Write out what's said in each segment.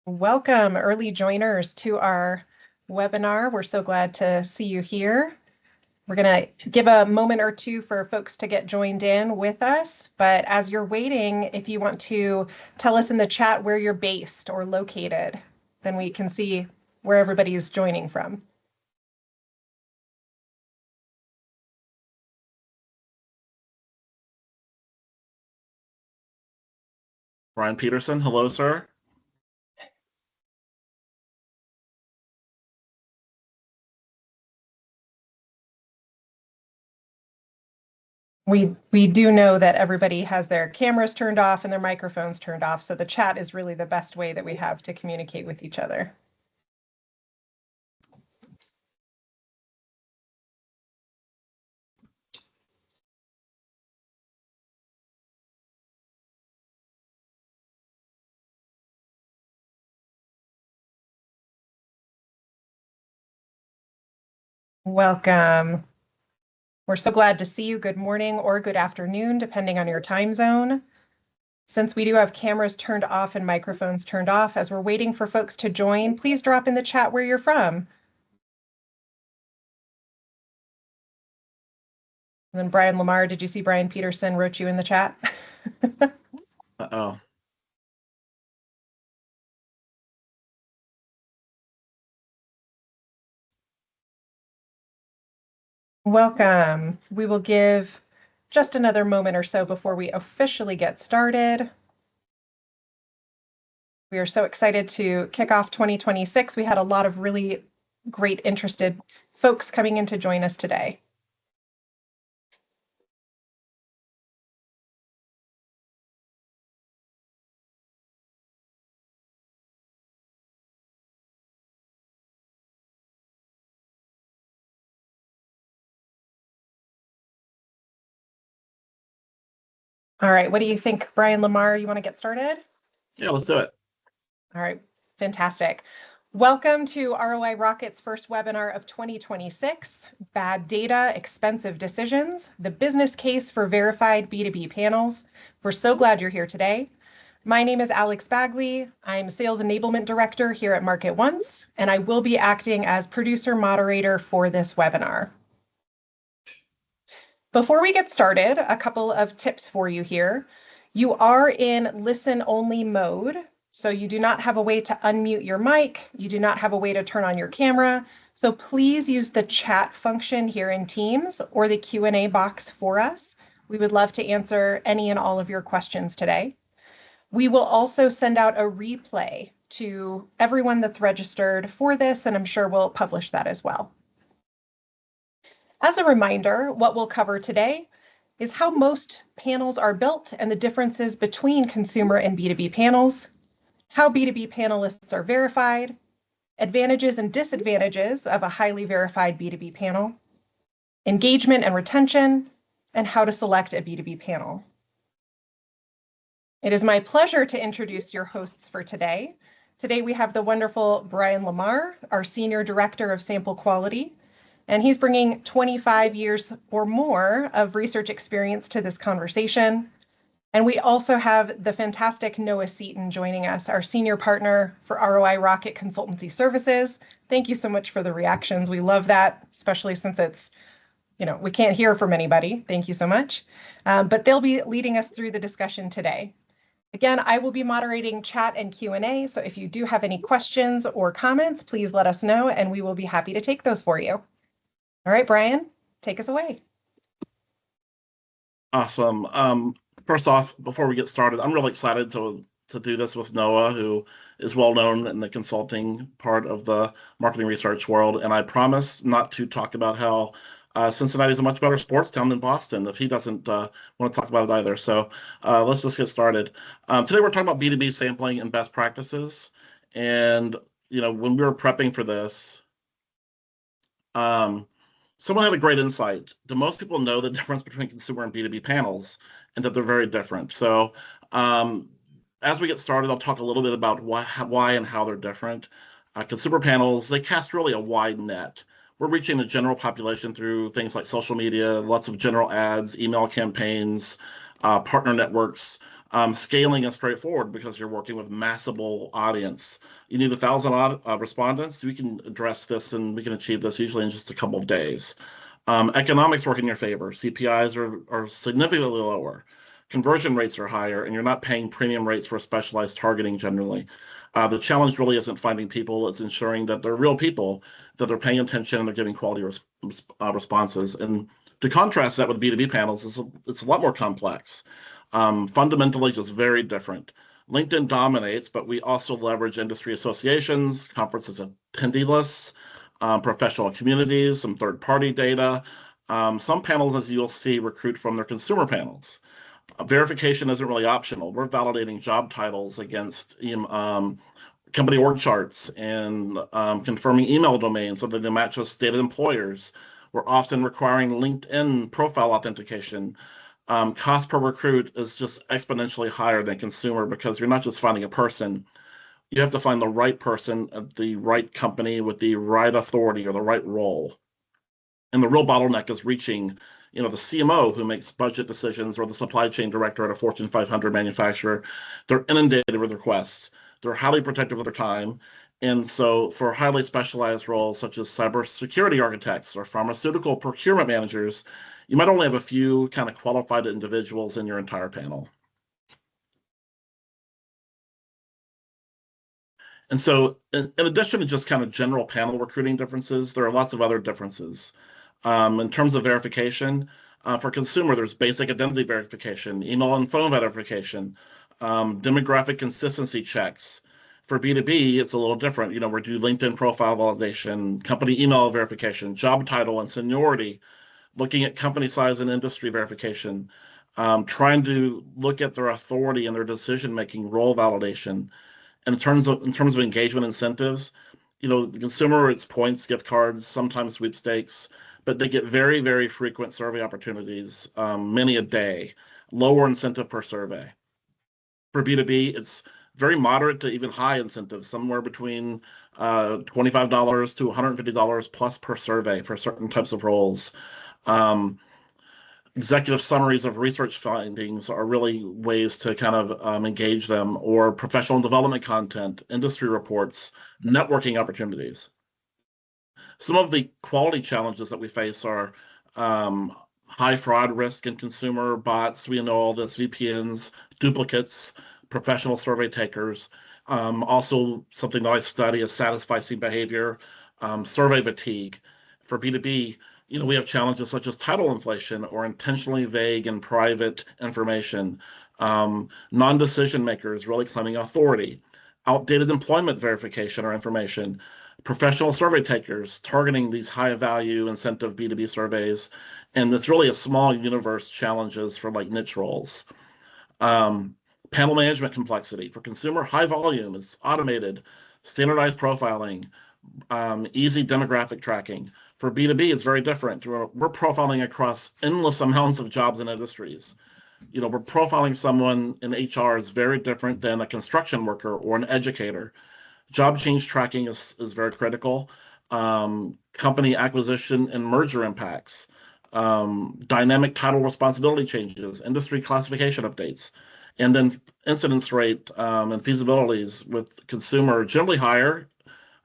Welcome, early joiners, to our webinar. We're so glad to see you here. We're going to give a moment or two for folks to get joined in with us. But as you're waiting, if you want to tell us in the chat where you're based or located, then we can see where everybody's joining from. Brian Peterson, hello, sir. We do know that everybody has their cameras turned off and their microphones turned off, so the chat is really the best way that we have to communicate with each other. Welcome. We're so glad to see you. Good morning or good afternoon, depending on your time zone. Since we do have cameras turned off and microphones turned off, as we're waiting for folks to join, please drop in the chat where you're from. And then Brian Lamar, did you see Brian Peterson wrote you in the chat? Uh-oh. Welcome. We will give just another moment or so before we officially get started. We are so excited to kick off 2026. We had a lot of really great interested folks coming in to join us today. All right, what do you think, Brian Lamar? You want to get started? Yeah, let's do it. All right, fantastic. Welcome to ROI Rocket's first webinar of 2026, Bad Data, Expensive Decisions, the business case for verified B2B panels. We're so glad you're here today. My name is Alex Bagley. I'm Sales Enablement Director here at Market Once, and I will be acting as producer moderator for this webinar. Before we get started, a couple of tips for you here. You are in listen-only mode, so you do not have a way to unmute your mic. You do not have a way to turn on your camera. So please use the chat function here in Teams or the Q&A box for us. We would love to answer any and all of your questions today. We will also send out a replay to everyone that's registered for this, and I'm sure we'll publish that as well. As a reminder, what we'll cover today is how most panels are built and the differences between consumer and B2B panels, how B2B panelists are verified, advantages and disadvantages of a highly verified B2B panel, engagement and retention, and how to select a B2B panel. It is my pleasure to introduce your hosts for today. Today we have the wonderful Brian Lamar, our Senior Director of Sample Quality, and he's bringing 25 years or more of research experience to this conversation. And we also have the fantastic Noah Seton joining us, our senior partner for ROI Rocket Consultancy Services. Thank you so much for the reactions. We love that, especially since it's, we can't hear from anybody. Thank you so much. But they'll be leading us through the discussion today. Again, I will be moderating chat and Q&A, so if you do have any questions or comments, please let us know, and we will be happy to take those for you. All right, Brian, take us away. Awesome. First off, before we get started, I'm really excited to do this with Noah, who is well known in the consulting part of the marketing research world. And I promise not to talk about how Cincinnati is a much better sports town than Boston if he doesn't want to talk about it either. So let's just get started. Today we're talking about B2B sampling and best practices. And when we were prepping for this, someone had a great insight. Do most people know the difference between consumer and B2B panels and that they're very different? So as we get started, I'll talk a little bit about why and how they're different. Consumer panels, they cast really a wide net. We're reaching the general population through things like social media, lots of general ads, email campaigns, partner networks. Scaling is straightforward because you're working with massive audience. You need 1,000 respondents. We can address this and we can achieve this usually in just a couple of days. Economics work in your favor. CPIs are significantly lower. Conversion rates are higher, and you're not paying premium rates for specialized targeting generally. The challenge really isn't finding people, it's ensuring that they're real people, that they're paying attention and they're giving quality responses. And to contrast that with B2B panels, it's a lot more complex. Fundamentally, just very different. LinkedIn dominates, but we also leverage industry associations, conferences attendee lists, professional communities, some third-party data. Some panels, as you'll see, recruit from their consumer panels. Verification isn't really optional. We're validating job titles against company org charts and confirming email domains so that they match with stated employers. We're often requiring LinkedIn profile authentication. Cost per recruit is just exponentially higher than consumer because you're not just finding a person. You have to find the right person at the right company with the right authority or the right role. And the real bottleneck is reaching, the CMO who makes budget decisions or the supply chain director at a Fortune 500 manufacturer. They're inundated with requests. They're highly protective of their time. And so for highly specialized roles such as cybersecurity architects or pharmaceutical procurement managers, you might only have a few kind of qualified individuals in your entire panel. And so in addition to just kind of general panel recruiting differences, there are lots of other differences. In terms of verification, for consumer, there's basic identity verification, email and phone verification, demographic consistency checks. For B2B, it's a little different. We do LinkedIn profile validation, company email verification, job title and seniority, looking at company size and industry verification, trying to look at their authority and their decision-making role validation. And in terms of engagement incentives, the consumer, it's points, gift cards, sometimes sweepstakes, but they get very, very frequent survey opportunities, many a day, lower incentive per survey. For B2B, it's very moderate to even high incentives, somewhere between $25 to $150 plus per survey for certain types of roles. Executive summaries of research findings are really ways to kind of engage them, or professional development content, industry reports, networking opportunities. Some of the quality challenges that we face are high fraud risk in consumer bots. We know all this, VPNs, duplicates, professional survey takers. Also, something that I study is satisficing behavior, survey fatigue. For B2B, we have challenges such as title inflation or intentionally vague and private information, non-decision makers really claiming authority, outdated employment verification or information, professional survey takers targeting these high-value incentive B2B surveys, and it's really a small universe challenges for like niche roles. Panel management complexity. For consumer, high volume is automated, standardized profiling, easy demographic tracking. For B2B, it's very different. We're profiling across endless amounts of jobs and industries. We're profiling someone in HR is very different than a construction worker or an educator. Job change tracking is very critical. Company acquisition and merger impacts, dynamic title responsibility changes, industry classification updates, and then incidence rate and feasibilities with consumer generally higher.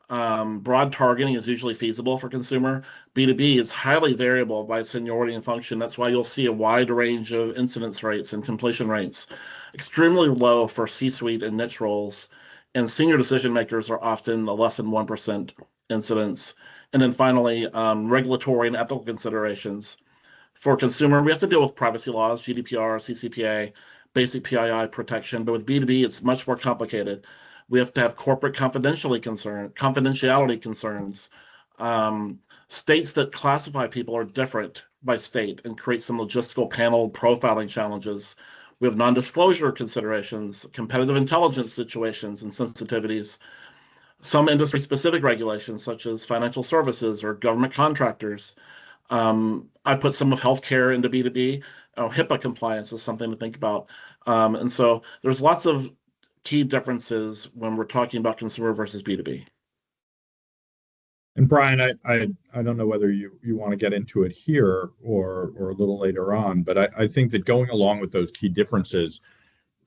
Broad targeting is usually feasible for consumer. B2B is highly variable by seniority and function. That's why you'll see a wide range of incidence rates and completion rates. Extremely low for C-suite and niche roles. And senior decision makers are often a less than 1% incidence. And then finally, regulatory and ethical considerations. For consumer, we have to deal with privacy laws, GDPR, CCPA, basic PII protection. But with B2B, it's much more complicated. We have to have corporate confidentiality concerns. States that classify people are different by state and create some logistical panel profiling challenges. We have non-disclosure considerations, competitive intelligence situations and sensitivities, some industry-specific regulations such as financial services or government contractors. I put some of healthcare into B2B. HIPAA compliance is something to think about. And so there's lots of key differences when we're talking about consumer versus B2B. And Brian, I don't know whether you want to get into it here or a little later on, but I think that going along with those key differences,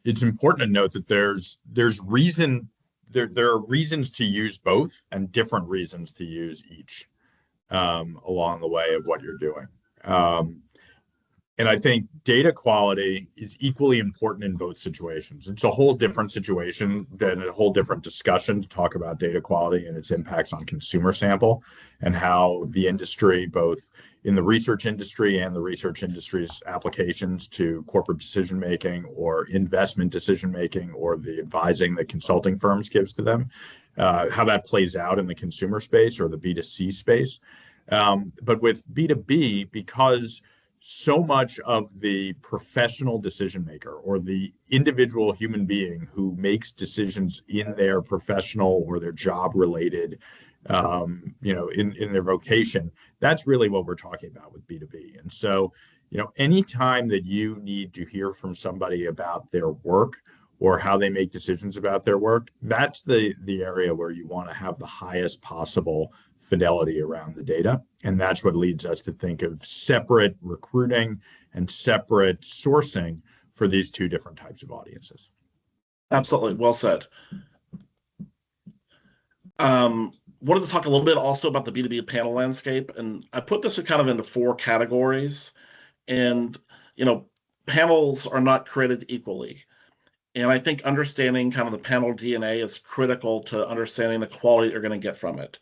it's important to note that there are reasons to use both and different reasons to use each along the way of what you're doing. And I think data quality is equally important in both situations. It's a whole different situation than a whole different discussion to talk about data quality and its impacts on consumer sample and how the industry, both in the research industry and the research industry's applications to corporate decision making or investment decision making or the advising that consulting firms gives to them, how that plays out in the consumer space or the B2C space. But with B2B, because so much of the professional decision maker or the individual human being who makes decisions in their professional or their job related, in their vocation, that's really what we're talking about with B2B. And so, anytime that you need to hear from somebody about their work or how they make decisions about their work, that's the area where you want to have the highest possible fidelity around the data. And that's what leads us to think of separate recruiting and separate sourcing for these two different types of audiences. Absolutely. Well said. Wanted to talk a little bit also about the B2B panel landscape. And I put this kind of into 4 categories. And, panels are not created equally. And I think understanding kind of the panel DNA is critical to understanding the quality you're going to get from it.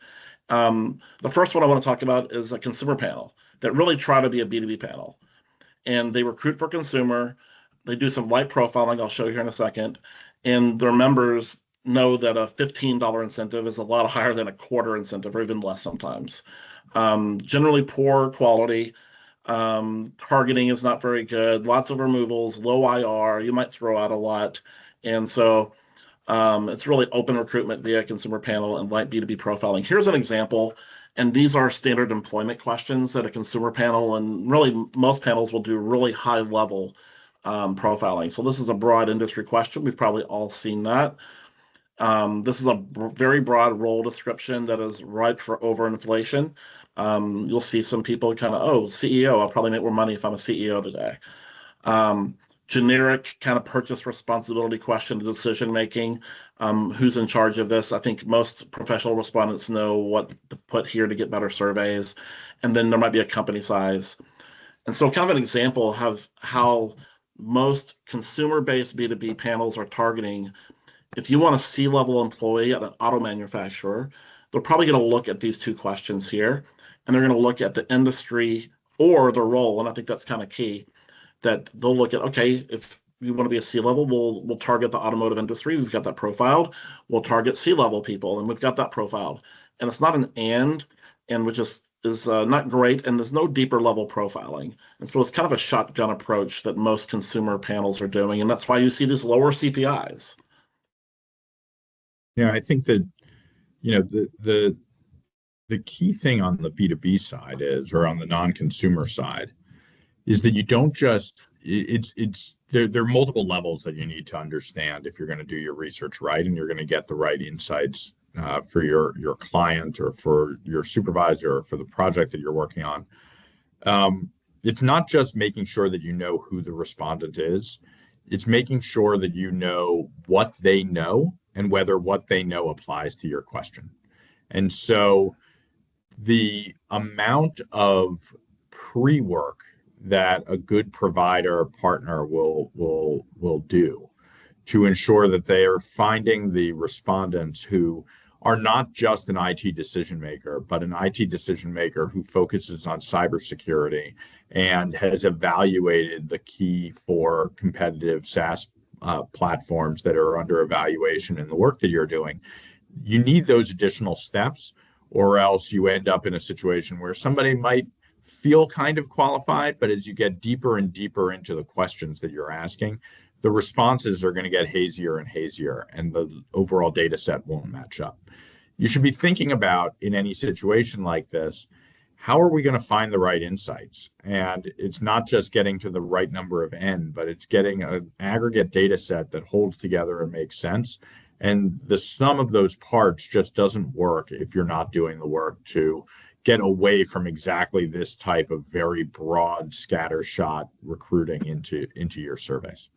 The first one I want to talk about is a consumer panel that really try to be a B2B panel. And they recruit for consumer. They do some light profiling, I'll show you here in a second. And their members know that a $15 incentive is a lot higher than a quarter incentive, or even less sometimes. Generally poor quality. Targeting is not very good. Lots of removals, low IR. You might throw out a lot. And so it's really open recruitment via consumer panel and light B2B profiling. Here's an example, and these are standard employment questions that a consumer panel and really most panels will do really high level profiling. So this is a broad industry question. We've probably all seen that. This is a very broad role description that is ripe for overinflation. You'll see some people kind of, CEO, I'll probably make more money if I'm a CEO today. Generic kind of purchase responsibility question to decision making. Who's in charge of this? I think most professional respondents know what to put here to get better surveys. And then there might be a company size. And so kind of an example of how most consumer-based B2B panels are targeting. If you want a C-level employee at an auto manufacturer, they're probably going to look at these 2 questions here. And they're going to look at the industry or the role. And I think that's kind of key. That they'll look at, okay, if you want to be a C-level, we'll target the automotive industry. We've got that profiled. We'll target C-level people, and we've got that profiled. And it's not an and which is not great, and there's no deeper level profiling. And so it's kind of a shotgun approach that most consumer panels are doing, and that's why you see these lower CPIs. Yeah, I think that, the key thing on the B2B side is, or on the non-consumer side, is that you don't just, there are multiple levels that you need to understand if you're going to do your research right and you're going to get the right insights for your client or for your supervisor or for the project that you're working on. It's not just making sure that you know who the respondent is. It's making sure that you know what they know and whether what they know applies to your question. And so the amount of pre-work that a good provider partner will do to ensure that they are finding the respondents who are not just an IT decision maker, but an IT decision maker who focuses on cybersecurity and has evaluated the key for competitive SaaS platforms that are under evaluation in the work that you're doing. You need those additional steps, or else you end up in a situation where somebody might feel kind of qualified, but as you get deeper and deeper into the questions that you're asking, the responses are going to get hazier and hazier, and the overall data set won't match up. You should be thinking about, in any situation like this, how are we going to find the right insights? And it's not just getting to the right number of N, but it's getting an aggregate data set that holds together and makes sense. And the sum of those parts just doesn't work if you're not doing the work to get away from exactly this type of very broad scattershot recruiting into your surveys.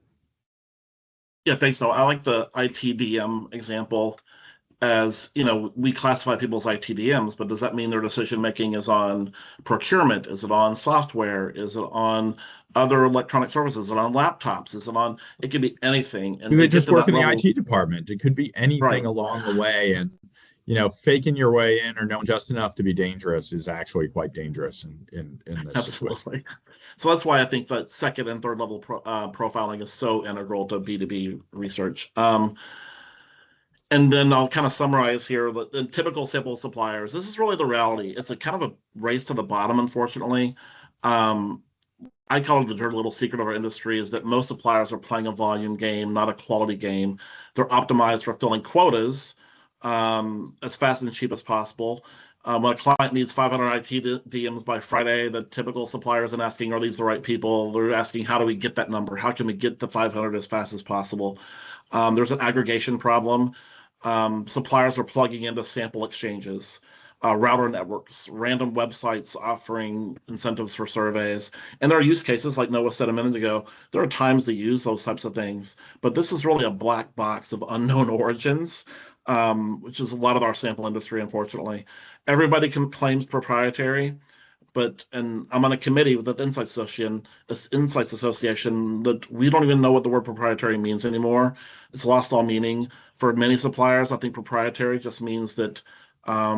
Yeah, thanks. So I like the ITDM example as, we classify people's ITDMs, but does that mean their decision making is on procurement? Is it on software? Is it on other electronic services? Is it on laptops? Is it on, it could be anything. And You to could get just to work that in the level, IT department. It could be anything right, along the way. And, faking your way in or knowing just enough to be dangerous is actually quite dangerous in this situation. absolutely. So that's why I think that second and third level profiling is so integral to B2B research. And then I'll kind of summarize here the typical sample suppliers. This is really the reality. It's a kind of a race to the bottom, unfortunately. Um, I call it the dirty little secret of our industry is that most suppliers are playing a volume game, not a quality game. They're optimized for filling quotas as fast and cheap as possible. When a client needs 500 IT DMs by Friday, the typical supplier isn't asking, are these the right people? They're asking, how do we get that number? How can we get the 500 as fast as possible? There's an aggregation problem. Suppliers are plugging into sample exchanges, router networks, random websites offering incentives for surveys. And there are use cases, like Noah said a minute ago, there are times to use those types of things. But this is really a black box of unknown origins, which is a lot of our sample industry, unfortunately. Everybody claims proprietary. And I'm on a committee with the Insights Association that we don't even know what the word proprietary means anymore. It's lost all meaning. For many suppliers, I think proprietary just means that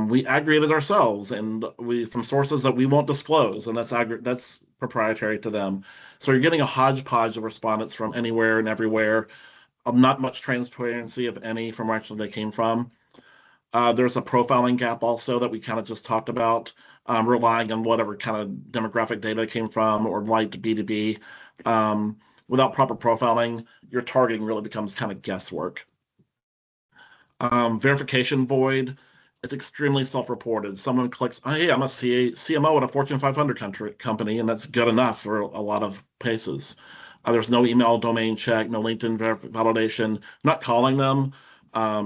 we aggregated ourselves and we from sources that we won't disclose, and that's proprietary to them. So you're getting a hodgepodge of respondents from anywhere and everywhere. Not much transparency, if any, from where actually they came from. There's a profiling gap also that we kind of just talked about, relying on whatever kind of demographic data came from or liked B2B. Without proper profiling, your targeting really becomes kind of guesswork. Verification void is extremely self-reported. Someone clicks, oh, hey, I'm a CMO at a Fortune 500 company, and that's good enough for a lot of places. There's no email domain check, no LinkedIn validation, not calling them,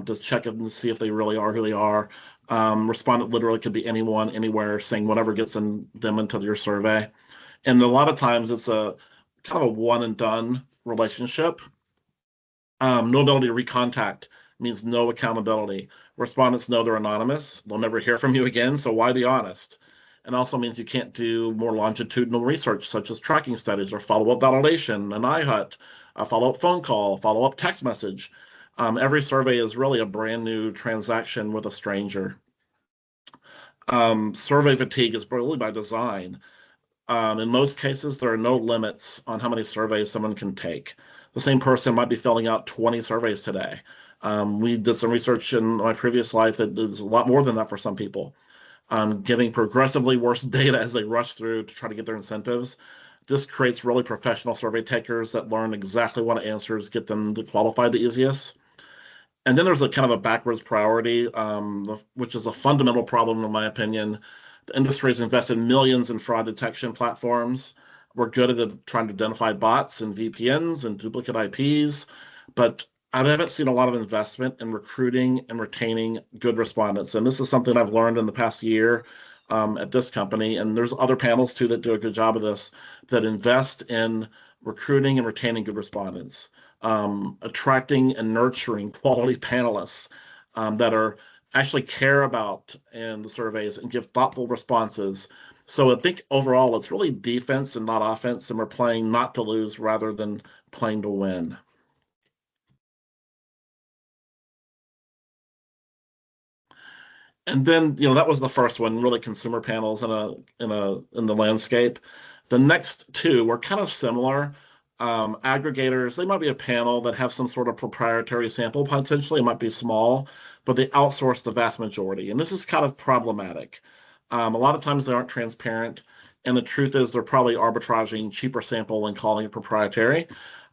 just check and see if they really are who they are. Respondent literally could be anyone, anywhere, saying whatever gets them into your survey. And a lot of times it's a kind of a one and done relationship. No ability to recontact means no accountability. Respondents know they're anonymous. They'll never hear from you again, so why be honest? And also means you can't do more longitudinal research, such as tracking studies or follow-up validation, an iHut, a follow-up phone call, follow-up text message. Every survey is really a brand new transaction with a stranger. Survey fatigue is really by design. In most cases, there are no limits on how many surveys someone can take. The same person might be filling out 20 surveys today. We did some research in my previous life that is a lot more than that for some people. Giving progressively worse data as they rush through to try to get their incentives. This creates really professional survey takers that learn exactly what answers get them to qualify the easiest. And then there's a kind of a backwards priority, which is a fundamental problem, in my opinion. The industry has invested millions in fraud detection platforms. We're good at trying to identify bots and VPNs and duplicate IPs, but I haven't seen a lot of investment in recruiting and retaining good respondents. And this is something I've learned in the past year at this company. And there's other panels too that do a good job of this, that invest in recruiting and retaining good respondents, attracting and nurturing quality panelists that are actually care about in the surveys and give thoughtful responses. So I think overall it's really defense and not offense, and we're playing not to lose rather than playing to win. And then, that was the first one, really consumer panels in the landscape. The next two were kind of similar. Aggregators, they might be a panel that have some sort of proprietary sample, potentially. It might be small, but they outsource the vast majority. And this is kind of problematic. A lot of times they aren't transparent. And the truth is they're probably arbitraging cheaper sample and calling it proprietary.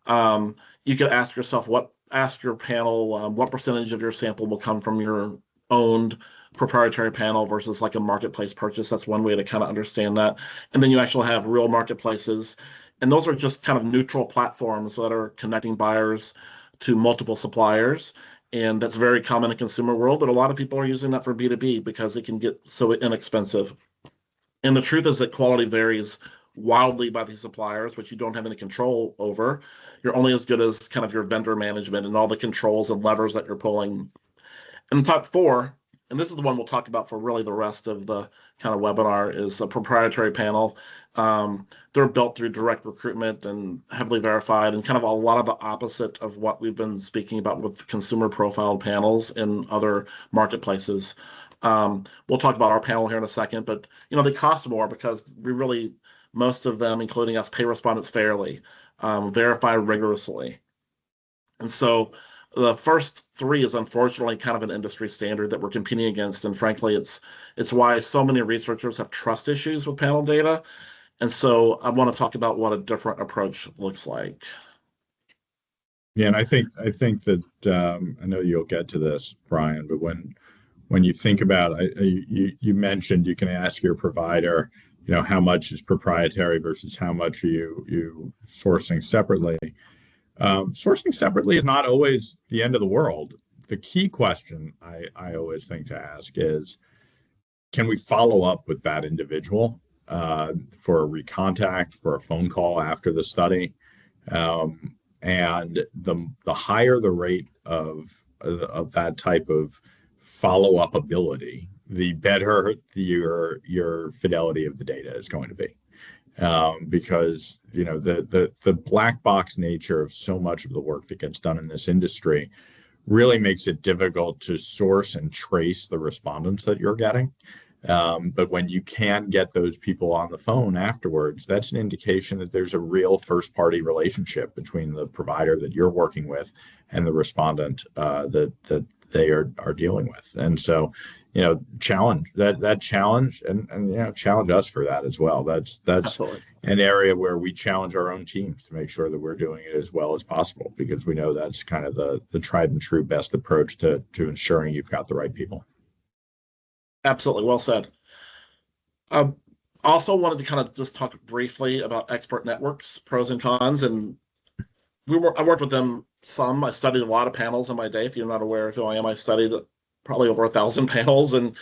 You could ask your panel, what percentage of your sample will come from your owned proprietary panel versus like a marketplace purchase. That's one way to kind of understand that. And then you actually have real marketplaces. And those are just kind of neutral platforms that are connecting buyers to multiple suppliers. And that's very common in the consumer world, but a lot of people are using that for B2B because it can get so inexpensive. And the truth is that quality varies wildly by these suppliers, which you don't have any control over. You're only as good as kind of your vendor management and all the controls and levers that you're pulling. And type 4, and this is the one we'll talk about for really the rest of the kind of webinar, is a proprietary panel. They're built through direct recruitment and heavily verified, and kind of a lot of the opposite of what we've been speaking about with consumer profiled panels in other marketplaces. We'll talk about our panel here in a second, but they cost more because most of them, including us, pay respondents fairly, verify rigorously. And so the first 3 is unfortunately kind of an industry standard that we're competing against, and frankly, it's why so many researchers have trust issues with panel data. And so I want to talk about what a different approach looks like. Yeah, and I think that I know you'll get to this, Brian, but when you think about you mentioned you can ask your provider, how much is proprietary versus how much are you sourcing separately. Sourcing separately is not always the end of the world. The key question I always think to ask is, can we follow up with that individual for a recontact, for a phone call after the study? And the higher the rate of that type of follow-up ability, the better your fidelity of the data is going to be. Because the black box nature of so much of the work that gets done in this industry really makes it difficult to source and trace the respondents that you're getting. But when you can get those people on the phone afterwards, that's an indication that there's a real first party relationship between the provider that you're working with and the respondent that they are dealing with. And so challenge that challenge and challenge us for that as well. That's Absolutely. An area where we challenge our own teams to make sure that we're doing it as well as possible, because we know that's kind of the tried and true best approach to ensuring you've got the right people. Absolutely. Well said. Also wanted to kind of just talk briefly about expert networks, pros and cons. And I worked with them some. I studied a lot of panels in my day. If you're not aware of who I am, I studied probably over 1,000 panels and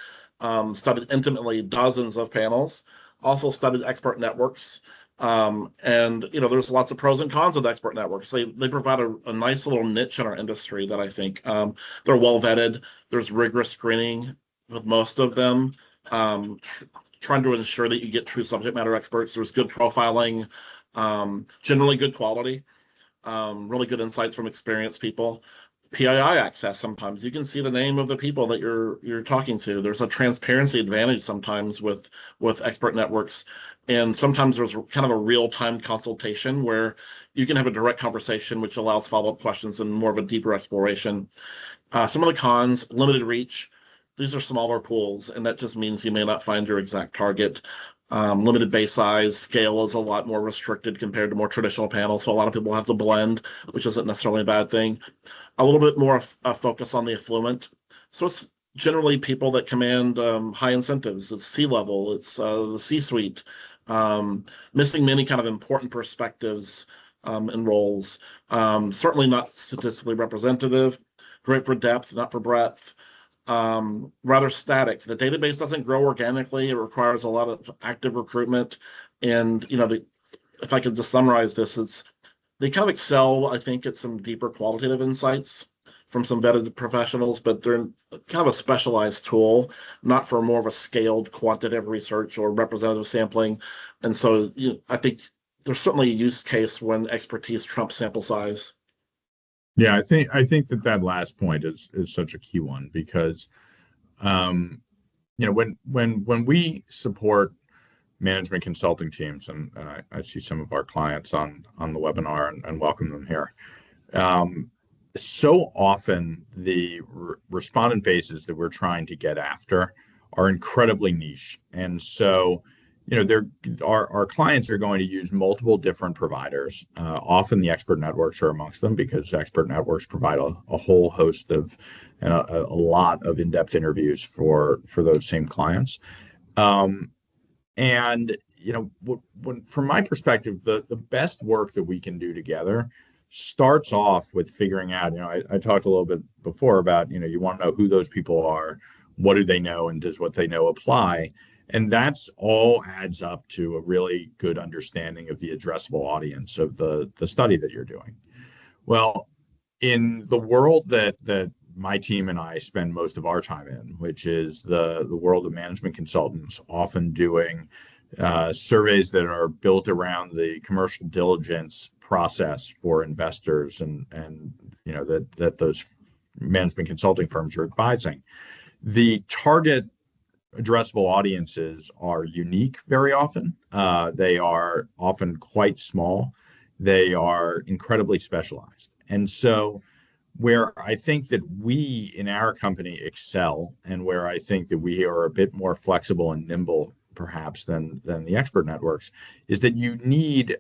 studied intimately dozens of panels. Also studied expert networks. And there's lots of pros and cons of the expert networks. They provide a nice little niche in our industry that I think they're well vetted. There's rigorous screening with most of them, trying to ensure that you get true subject matter experts. There's good profiling, generally good quality, really good insights from experienced people. PII access, sometimes you can see the name of the people that you're talking to. There's a transparency advantage sometimes with expert networks, and sometimes there's kind of a real-time consultation where you can have a direct conversation, which allows follow-up questions and more of a deeper exploration. Some of the cons: limited reach. These are smaller pools, and that just means you may not find your exact target. Limited base size, scale is a lot more restricted compared to more traditional panels, so a lot of people have to blend, which isn't necessarily a bad thing. A little bit more focus on the affluent. So it's generally people that command high incentives. It's C-level, it's the C-suite, missing many kind of important perspectives and roles. Certainly not statistically representative, great for depth, not for breadth. Rather static. The database doesn't grow organically. It requires a lot of active recruitment. And, if I could just summarize this, they kind of excel, I think, at some deeper qualitative insights from some vetted professionals, but they're kind of a specialized tool, not for more of a scaled quantitative research or representative sampling. And so I think there's certainly a use case when expertise trumps sample size. Yeah, I think that last point is such a key one, because when we support management consulting teams, and I see some of our clients on the webinar and welcome them here. So often the respondent bases that we're trying to get after are incredibly niche, and so our clients are going to use multiple different providers. Often the expert networks are amongst them, because expert networks provide a whole host of and a lot of in-depth interviews for those same clients. From my perspective, the best work that we can do together starts off with figuring out, I talked a little bit before about, you want to know who those people are, what do they know, and does what they know apply? And that's all adds up to a really good understanding of the addressable audience of the study that you're doing. Well, in the world that my team and I spend most of our time in, which is the world of management consultants, often doing surveys that are built around the commercial diligence process for investors and that those management consulting firms are advising. The target addressable audiences are unique very often. They are often quite small. They are incredibly specialized. And so where I think that we in our company excel, and where I think that we are a bit more flexible and nimble perhaps than the expert networks, is that you need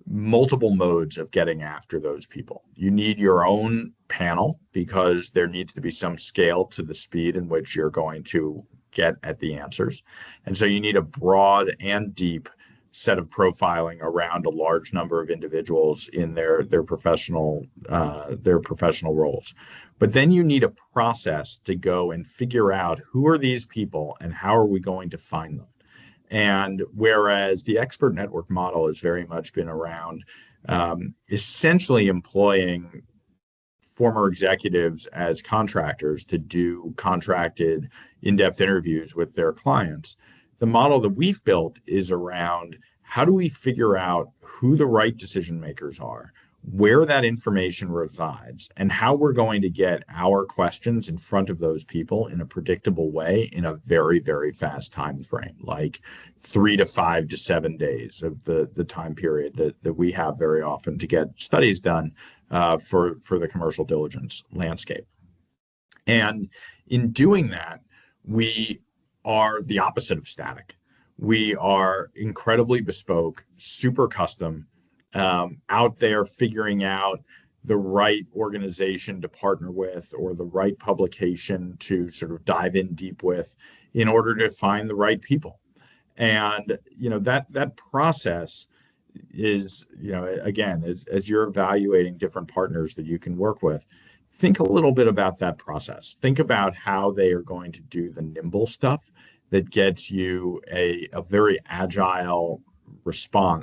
multiple modes of getting after those people. You need your own panel because there needs to be some scale to the speed in which you're going to get at the answers. And so you need a broad and deep set of profiling around a large number of individuals in their professional roles. But then you need a process to go and figure out who are these people and how are we going to find them. And whereas the expert network model has very much been around essentially employing former executives as contractors to do contracted in-depth interviews with their clients, the model that we've built is around how do we figure out who the right decision makers are, where that information resides, and how we're going to get our questions in front of those people in a predictable way in a very, very fast time frame, like 3 to 5 to 7 days of the time period that we have very often to get studies done for the commercial diligence landscape. And in doing that, we are the opposite of static. We are incredibly bespoke, super custom, out there figuring out the right organization to partner with or the right publication to sort of dive in deep with in order to find the right people. And, that process is, again, as you're evaluating different partners that you can work with, think a little bit about that process. Think about how they are going to do the nimble stuff that gets you a very agile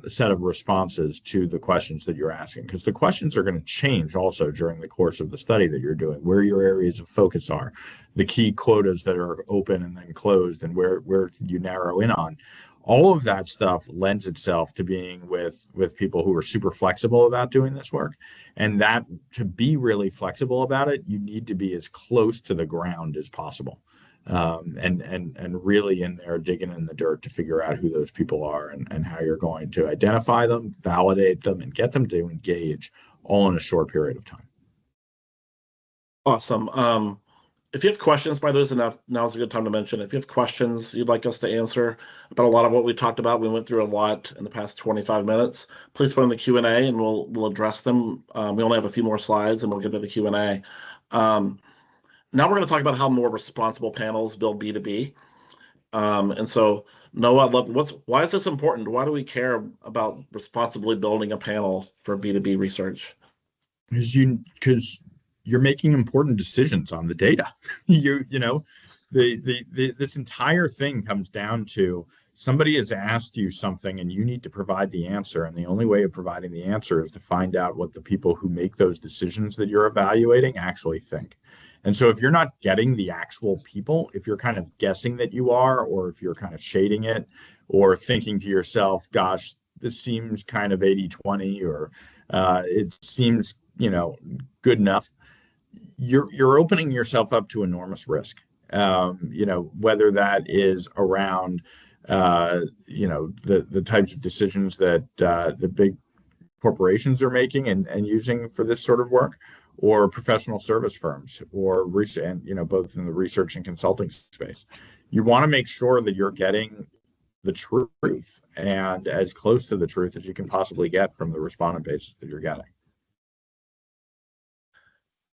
set of responses to the questions that you're asking, because the questions are going to change also during the course of the study that you're doing, where your areas of focus are, the key quotas that are open and then closed, and where you narrow in on. All of that stuff lends itself to being with people who are super flexible about doing this work. And that to be really flexible about it, you need to be as close to the ground as possible. And really in there digging in the dirt to figure out who those people are and how you're going to identify them, validate them, and get them to engage all in a short period of time. Awesome. If you have questions, by those enough, now's a good time to mention. If you have questions you'd like us to answer about a lot of what we talked about, we went through a lot in the past 25 minutes. Please put in the Q&A and we'll address them. We only have a few more slides and we'll get to the Q&A. Now we're going to talk about how more responsible panels build B2B. And so, Noah, why is this important? Why do we care about responsibly building a panel for B2B research? Because you're making important decisions on the data. This entire thing comes down to somebody has asked you something and you need to provide the answer. And the only way of providing the answer is to find out what the people who make those decisions that you're evaluating actually think. And so if you're not getting the actual people, if you're kind of guessing that you are, or if you're kind of shading it or thinking to yourself, gosh, this seems kind of 80-20, or it seems, good enough, you're opening yourself up to enormous risk. Whether that is around, the types of decisions that the big corporations are making and using for this sort of work, or professional service firms, or both in the research and consulting space. You want to make sure that you're getting the truth and as close to the truth as you can possibly get from the respondent bases that you're getting.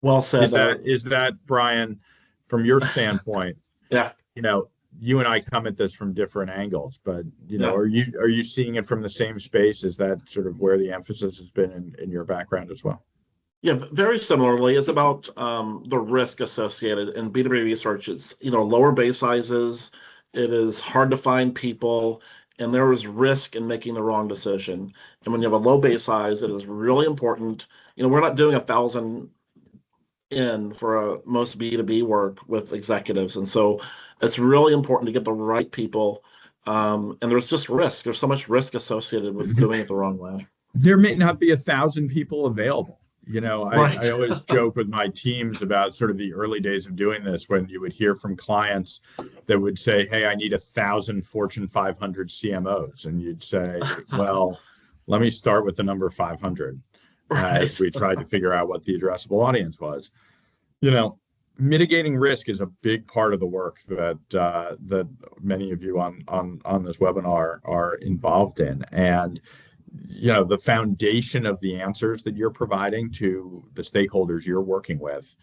Well said. Is that Brian, from your standpoint? Yeah. You and I come at this from different angles, but Yeah. are you seeing it from the same space? Is that sort of where the emphasis has been in your background as well? Yeah, very similarly. It's about the risk associated in B2B research. It's lower base sizes. It is hard to find people, and there is risk in making the wrong decision. And when you have a low base size, it is really important. We're not doing 1,000 in for most B2B work with executives. And so it's really important to get the right people. And there's just risk. There's so much risk associated with doing it the wrong way. There may not be 1,000 people available. Right. I always joke with my teams about sort of the early days of doing this, when you would hear from clients that would say, hey, I need 1,000 Fortune 500 CMOs. And you'd say, well, let me start with the number 500. Right. As we tried to figure out what the addressable audience was. Mitigating risk is a big part of the work that many of you on this webinar are involved in. And the foundation of the answers that you're providing to the stakeholders you're working with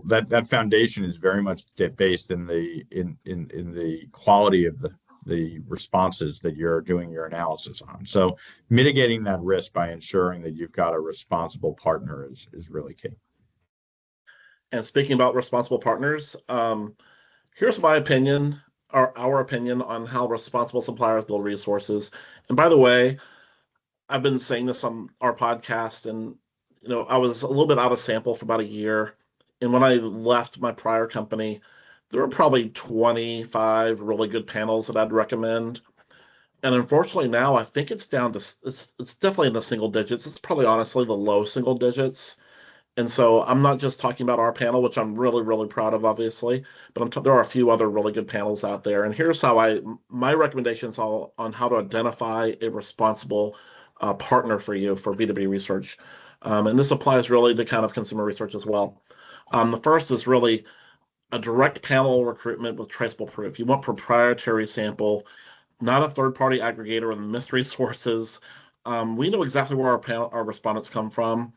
that foundation is very much based in the quality of the responses that you're doing your analysis on. So mitigating that risk by ensuring that you've got a responsible partner is really key. And speaking about responsible partners, here's my opinion, or our opinion, on how responsible suppliers build resources. And by the way, I've been saying this on our podcast, and I was a little bit out of sample for about a year. And when I left my prior company, there were probably 25 really good panels that I'd recommend. And unfortunately now I think it's down to, it's definitely in the single digits. It's probably honestly the low single digits. And so I'm not just talking about our panel, which I'm really, really proud of, obviously, but there are a few other really good panels out there. And here's how my recommendations on how to identify a responsible partner for you for B2B research. And this applies really to kind of consumer research as well. The first is really a direct panel recruitment with traceable proof. You want proprietary sample, not a third-party aggregator with mystery sources. We know exactly where our respondents come from.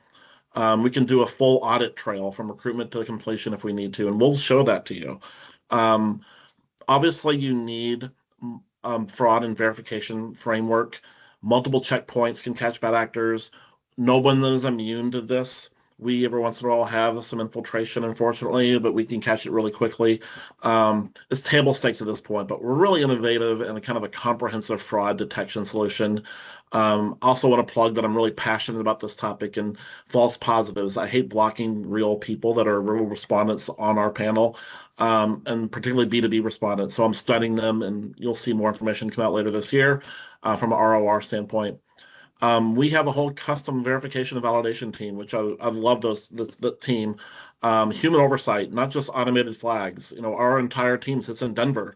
We can do a full audit trail from recruitment to completion if we need to, and we'll show that to you. Obviously, you need fraud and verification framework. Multiple checkpoints can catch bad actors. No one is immune to this. We, every once in a while, have some infiltration, unfortunately, but we can catch it really quickly. It's table stakes at this point, but we're really innovative and kind of a comprehensive fraud detection solution. Also want to plug that I'm really passionate about this topic and false positives. I hate blocking real people that are real respondents on our panel, and particularly B2B respondents. So I'm studying them, and you'll see more information come out later this year from an ROR standpoint. We have a whole custom verification and validation team, which I love the team. Human oversight, not just automated flags. Our entire team sits in Denver.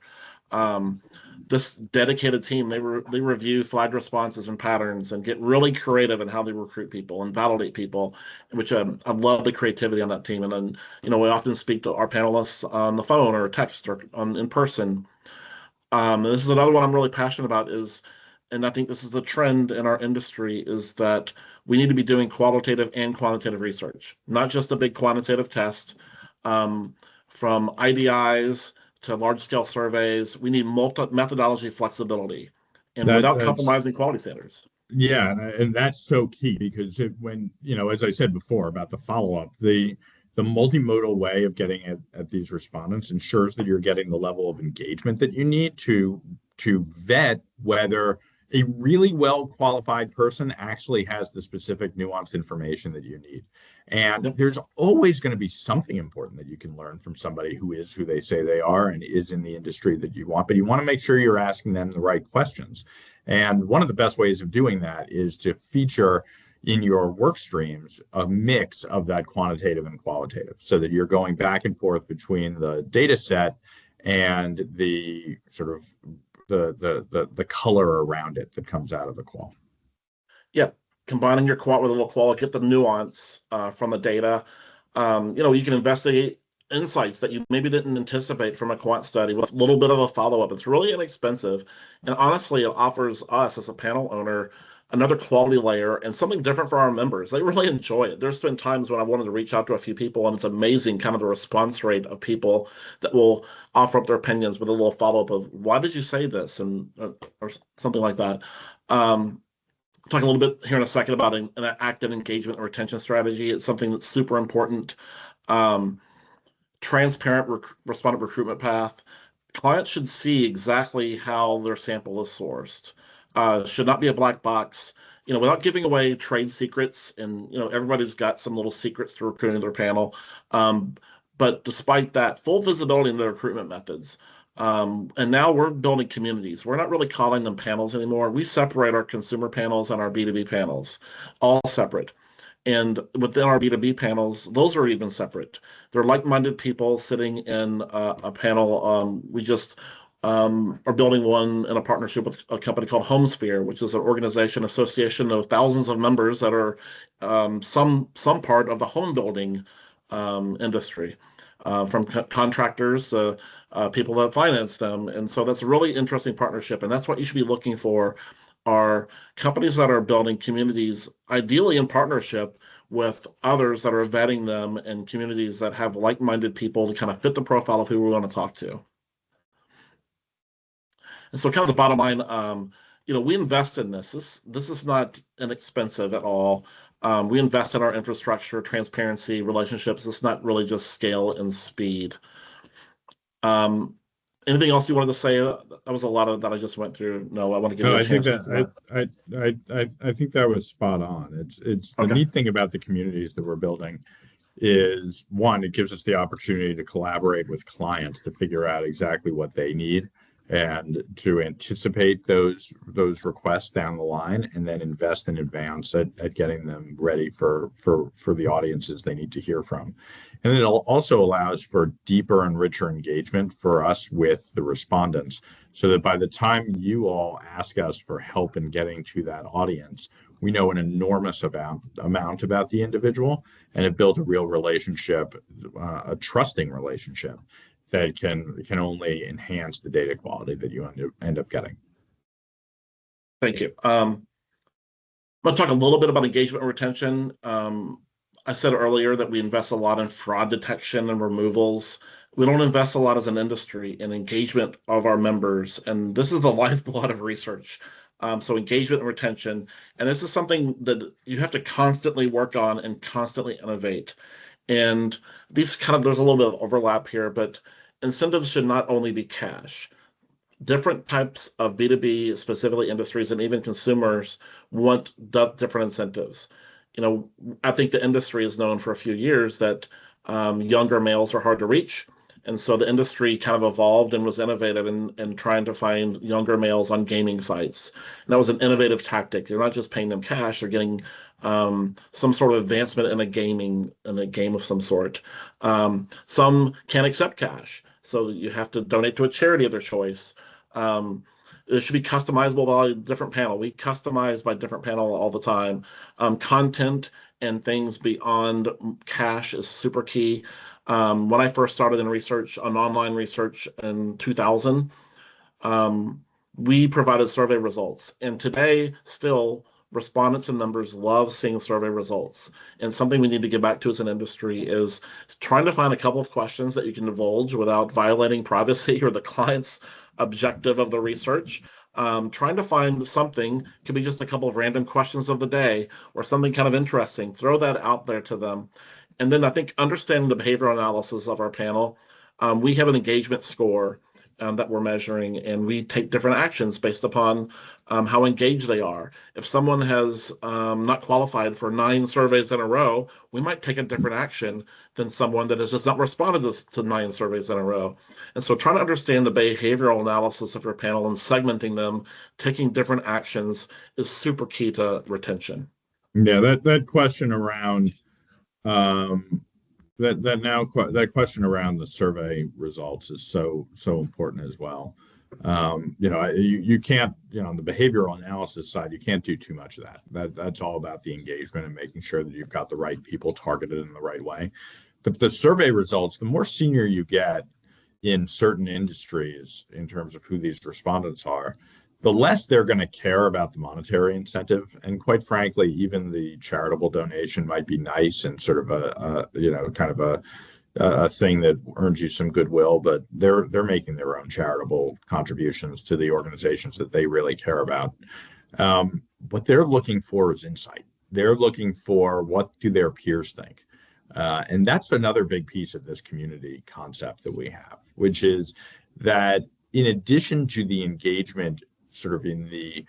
This dedicated team, they review flagged responses and patterns and get really creative in how they recruit people and validate people, which I love the creativity on that team. And then, we often speak to our panelists on the phone or text or in person. This is another one I'm really passionate about and I think this is the trend in our industry, is that we need to be doing qualitative and quantitative research, not just a big quantitative test. From IDIs to large-scale surveys, we need methodology flexibility, and without compromising quality standards. Yeah, and that's so key, because when, as I said before about the follow-up, the multimodal way of getting at these respondents ensures that you're getting the level of engagement that you need to vet whether a really well qualified person actually has the specific nuanced information that you need. And there's always going to be something important that you can learn from somebody who is who they say they are and is in the industry that you want, but you want to make sure you're asking them the right questions. And one of the best ways of doing that is to feature in your work streams a mix of that quantitative and qualitative, so that you're going back and forth between the data set and the sort of the color around it that comes out of the qual. Yeah, combining your quant with a little qual, get the nuance from the data. You can investigate insights that you maybe didn't anticipate from a quant study with a little bit of a follow-up. It's really inexpensive, and honestly, it offers us as a panel owner another quality layer and something different for our members. They really enjoy it. There's been times when I wanted to reach out to a few people, and it's amazing kind of the response rate of people that will offer up their opinions with a little follow-up of, why did you say this? And or something like that. Talk a little bit here in a second about an active engagement and retention strategy. It's something that's super important. Transparent respondent recruitment path. clients should see exactly how their sample is sourced. Should not be a black box, without giving away trade secrets. And, everybody's got some little secrets to recruiting their panel. Um, but despite that, full visibility into the recruitment methods. And now we're building communities. We're not really calling them panels anymore. We separate our consumer panels and our B2B panels, all separate. And within our B2B panels, those are even separate. They're like-minded people sitting in a panel. We just are building one in a partnership with a company called HomeSphere, which is an organization, association of thousands of members that are some part of the home building industry, from contractors to people that finance them. And so that's a really interesting partnership. And that's what you should be looking for, are companies that are building communities, ideally in partnership with others that are vetting them, and communities that have like-minded people to kind of fit the profile of who we want to talk to. And so kind of the bottom line, we invest in this. This is not inexpensive at all. We invest in our infrastructure, transparency, relationships. It's not really just scale and speed. Anything else you wanted to say? That was a lot of that I just went through. No, I want to give you a chance to. I think that was spot on. It's the Okay. neat thing about the communities that we're building is, one, it gives us the opportunity to collaborate with clients to figure out exactly what they need and to anticipate those requests down the line, and then invest in advance at getting them ready for the audiences they need to hear from. And it also allows for deeper and richer engagement for us with the respondents, so that by the time you all ask us for help in getting to that audience, we know an enormous amount about the individual, and have built a real relationship, a trusting relationship that can only enhance the data quality that you end up getting. Thank you. I'm going to talk a little bit about engagement and retention. I said earlier that we invest a lot in fraud detection and removals. We don't invest a lot as an industry in engagement of our members, and this is the lifeblood of research. So engagement and retention, and this is something that you have to constantly work on and constantly innovate. And there's a little bit of overlap here, but incentives should not only be cash. Different types of B2B, specifically industries, and even consumers want different incentives. I think the industry is known for a few years that younger males are hard to reach. And so the industry kind of evolved and was innovative in trying to find younger males on gaming sites. And that was an innovative tactic. You're not just paying them cash, you're getting some sort of advancement in a game of some sort. Some can't accept cash, so you have to donate to a charity of their choice. It should be customizable by a different panel. We customize by different panel all the time. Content and things beyond cash is super key. When I first started in research, on online research in 2000, we provided survey results. And today, still, respondents and members love seeing survey results. And something we need to get back to as an industry is trying to find a couple of questions that you can divulge without violating privacy or the client's objective of the research. Trying to find something, could be just a couple of random questions of the day or something kind of interesting. Throw that out there to them. And then I think understanding the behavioral analysis of our panel, we have an engagement score that we're measuring, and we take different actions based upon how engaged they are. If someone has not qualified for 9 surveys in a row, we might take a different action than someone that has just not responded to 9 surveys in a row. And so trying to understand the behavioral analysis of your panel and segmenting them, taking different actions, is super key to retention. Yeah, that question around that question around the survey results is so important as well. You can't, on the behavioral analysis side, you can't do too much of that. That's all about the engagement and making sure that you've got the right people targeted in the right way. But the survey results, the more senior you get in certain industries in terms of who these respondents are, the less they're going to care about the monetary incentive. And quite frankly, even the charitable donation might be nice and sort of a thing that earns you some goodwill, but they're making their own charitable contributions to the organizations that they really care about. What they're looking for is insight. They're looking for, what do their peers think? And that's another big piece of this community concept that we have, which is that in addition to the engagement sort of in the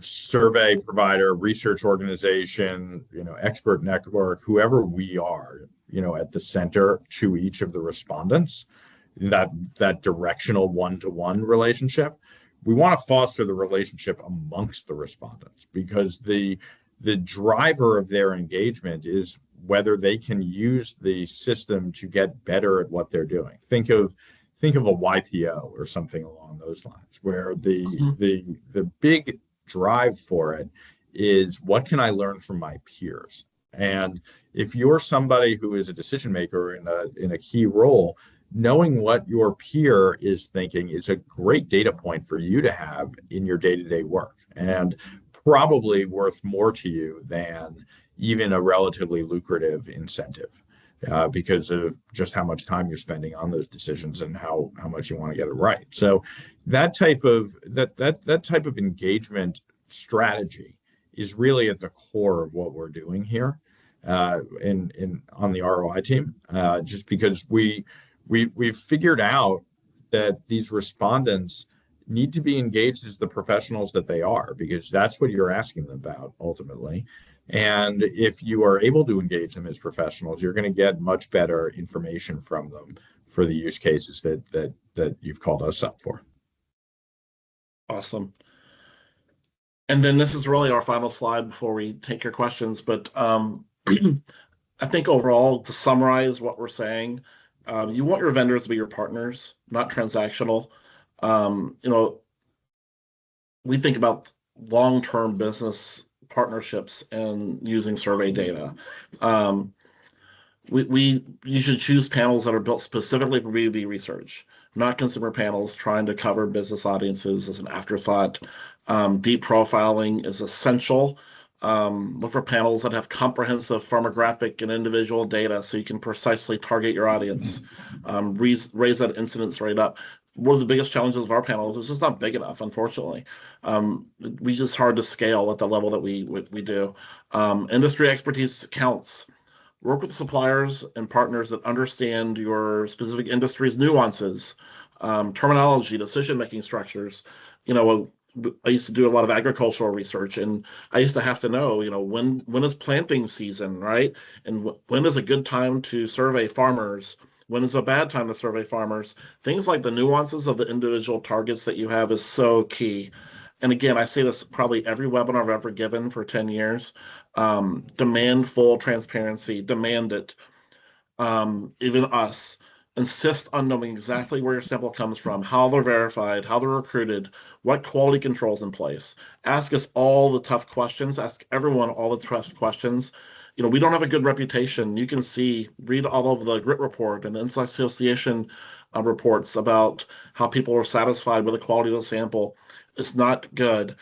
survey provider, research organization, expert network, whoever we are, at the center to each of the respondents, that directional one-to-one relationship, we want to foster the relationship amongst the respondents, because the driver of their engagement is whether they can use the system to get better at what they're doing. Think of a YPO or something along those lines, where the big drive for it is, what can I learn from my peers? And if you're somebody who is a decision maker in a key role, knowing what your peer is thinking is a great data point for you to have in your day-to-day work, and probably worth more to you than even a relatively lucrative incentive, because of just how much time you're spending on those decisions and how much you want to get it right. So that type of engagement strategy is really at the core of what we're doing here on the ROI team, just because we've figured out that these respondents need to be engaged as the professionals that they are, because that's what you're asking them about ultimately. And if you are able to engage them as professionals, you're going to get much better information from them for the use cases that you've called us up for. Awesome. And then this is really our final slide before we take your questions. But I think overall, to summarize what we're saying, you want your vendors to be your partners, not transactional. We think about long-term business partnerships and using survey data. You should choose panels that are built specifically for B2B research, not consumer panels trying to cover business audiences as an afterthought. Deep profiling is essential. Look for panels that have comprehensive firmographic and individual data so you can precisely target your audience. Raise that incidence rate up. One of the biggest challenges of our panels is just not big enough, unfortunately. We just hard to scale at the level that we do. Industry expertise counts. Work with suppliers and partners that understand your specific industry's nuances, terminology, decision-making structures. I used to do a lot of agricultural research, and I used to have to know, when is planting season, right? And when is a good time to survey farmers? When is a bad time to survey farmers? Things like the nuances of the individual targets that you have is so key. And again, I say this probably every webinar I've ever given for 10 years. Demand full transparency, demand it. Even us. Insist on knowing exactly where your sample comes from, how they're verified, how they're recruited, what quality controls in place. Ask us all the tough questions. Ask everyone all the tough questions. We don't have a good reputation. You can read all of the GRIT report and the Inside Association reports about how people are satisfied with the quality of the sample. It's not good.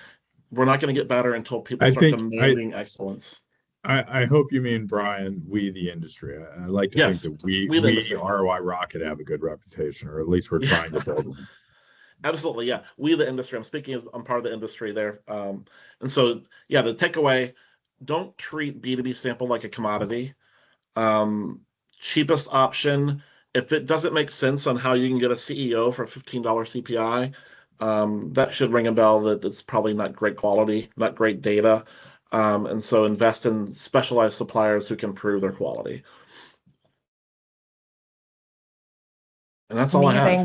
We're not going to get better until people start demanding excellence. I hope you mean, Brian, we the industry. I like to think that we ROI Rocket have a good reputation, or at least we're trying to build one. Absolutely, yeah. We the industry. I'm part of the industry there. And so, yeah, the takeaway: don't treat B2B sample like a commodity. Cheapest option. If it doesn't make sense on how you can get a CEO for $15 CPI, that should ring a bell that it's probably not great quality, not great data. And so invest in specialized suppliers who can prove their quality. And that's all I have.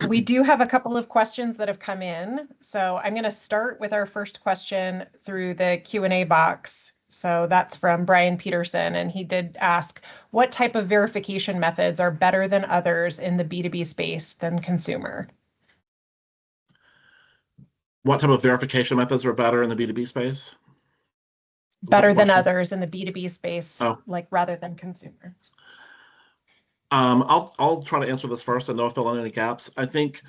We do have a couple of questions that have come in. So I'm going to start with our first question through the Q&A box. So that's from Brian Peterson, and he did ask, what type of verification methods are better than others in the B2B space than consumer? What type of verification methods are better in the B2B space? Better than others in the B2B space, rather than consumer. I'll try to answer this first and Noah fill in any gaps. I think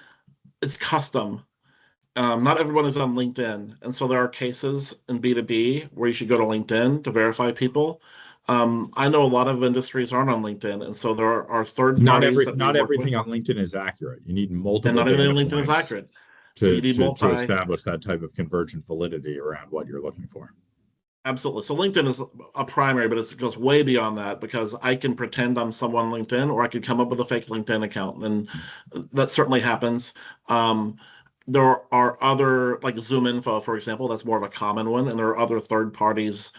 it's custom. Not everyone is on LinkedIn, and so there are cases in B2B where you should go to LinkedIn to verify people. I know a lot of industries aren't on LinkedIn, and so there are third parties. Not everything on LinkedIn is accurate. You need multiple. And not everything on LinkedIn is accurate. To establish that type of convergent validity around what you're looking for. Absolutely. So LinkedIn is a primary, but it goes way beyond that because I can pretend I'm someone on LinkedIn, or I could come up with a fake LinkedIn account, and that certainly happens. Um, there are other, like Zoom Info, for example, that's more of a common one, and there are other third parties.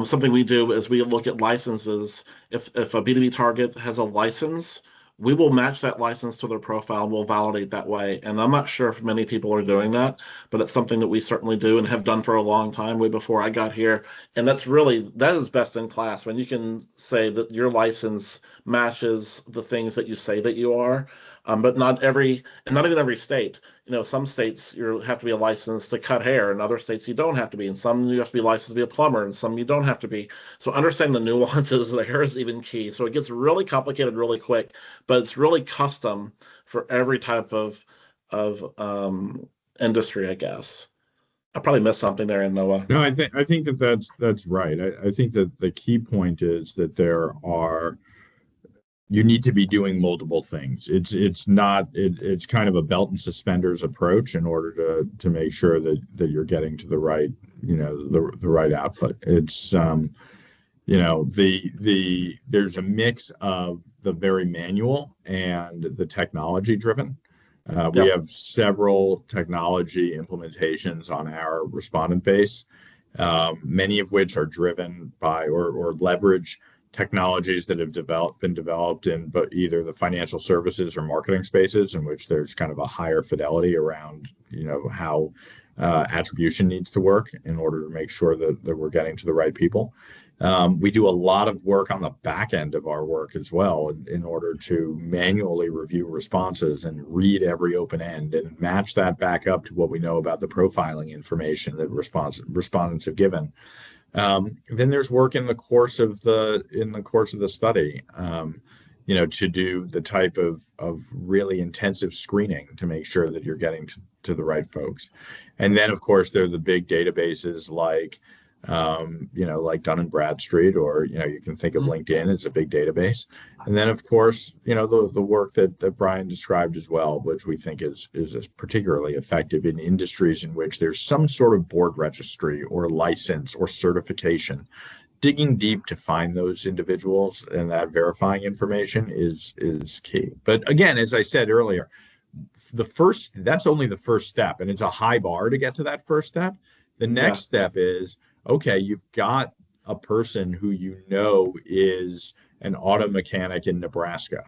Something we do is we look at licenses. If a B2B target has a license, we will match that license to their profile. We'll validate that way. And I'm not sure if many people are doing that, but it's something that we certainly do and have done for a long time, way before I got here. And that is best in class when you can say that your license matches the things that you say that you are. But not even every state. Some states you have to be a license to cut hair, and other states you don't have to be, and some you have to be licensed to be a plumber, and some you don't have to be. So understanding the nuances there is even key. So it gets really complicated really quick, but it's really custom for every type of industry, I guess. I probably missed something there in Noah. No, I think that that's right. I think that the key point is that you need to be doing multiple things. It's kind of a belt and suspenders approach in order to make sure that you're getting to the right, the right output. It's there's a mix of the very manual and the technology driven. We Yep. have several technology implementations on our respondent base, many of which are driven by or leverage technologies that have been developed in but either the financial services or marketing spaces, in which there's kind of a higher fidelity around how attribution needs to work in order to make sure that we're getting to the right people. We do a lot of work on the back end of our work as well in order to manually review responses and read every open end and match that back up to what we know about the profiling information that respondents have given. Then there's work in the course of the study, to do the type of really intensive screening to make sure that you're getting to the right folks. And then, of course, there are the big databases like Dun and Bradstreet, or you can think of LinkedIn as a big database. And then, of course, the work that Brian described as well, which we think is particularly effective in industries in which there's some sort of board registry or license or certification. Digging deep to find those individuals and that verifying information is key. But again, as I said earlier, that's only the first step, and it's a high bar to get to that first step. The next step is, okay, you've got a person who is an auto mechanic in Nebraska.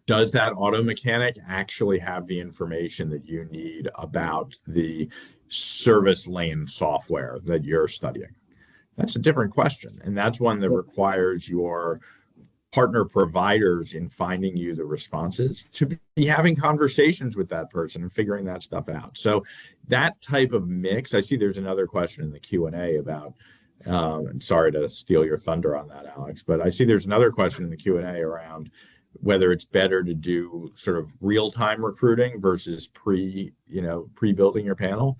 Does that auto mechanic actually have the information that you need about the service lane software that you're studying? That's a different question. And that's one that requires your partner providers in finding you the responses to be having conversations with that person and figuring that stuff out. So that type of mix, I see there's another question in the Q&A about, and sorry to steal your thunder on that, Alex, but I see there's another question in the Q&A around whether it's better to do sort of real-time recruiting versus pre-building your panel.